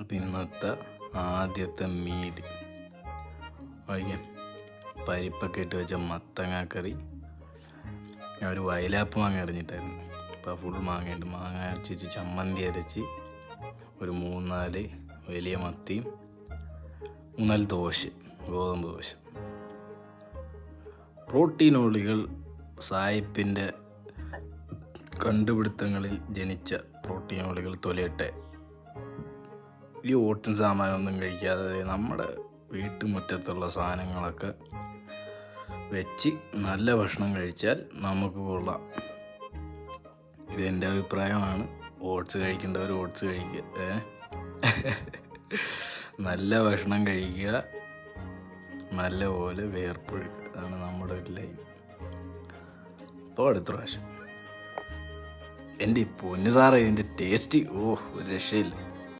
അപ്പം ഇന്നത്തെ ആദ്യത്തെ മീൽ വൈകി പരിപ്പൊക്കെ ഇട്ട് വെച്ച മത്തങ്ങാക്കറി. ഒരു വയലാപ്പ് മാങ്ങ അരിഞ്ഞിട്ടായിരുന്നു. അപ്പോൾ ഫുൾ മാങ്ങയുണ്ട്. മാങ്ങ അരച്ചിട്ട് ചമ്മന്തി അരച്ച് ഒരു 3-4 വലിയ മത്തിയും 3-4 ദോശ, ഗോതമ്പ് ദോശ. പ്രോട്ടീനോളികൾ സായിപ്പിൻ്റെ കണ്ടുപിടുത്തങ്ങളിൽ ജനിച്ച പ്രോട്ടീനോളികൾ തൊലയട്ടെ. ഈ ഓട്ടും സാമാനമൊന്നും കഴിക്കാതെ നമ്മുടെ വീട്ടുമുറ്റത്തുള്ള സാധനങ്ങളൊക്കെ വെച്ച് നല്ല ഭക്ഷണം കഴിച്ചാൽ നമുക്ക് കൊള്ളാം. ഇതെൻ്റെ അഭിപ്രായമാണ്. ഓട്സ് കഴിക്കേണ്ടവർ ഓട്സ് കഴിക്കുക. നല്ല ഭക്ഷണം കഴിക്കുക, നല്ലപോലെ വേർപ്പൊഴുക്കുക. അതാണ് നമ്മുടെ ഒരു ലൈഫ്. അപ്പോൾ അടുത്ത പ്രാവശ്യം എൻ്റെ പൊന്നു സാറേ, ഇതിൻ്റെ ടേസ്റ്റ് ഒരു രക്ഷയില്ല.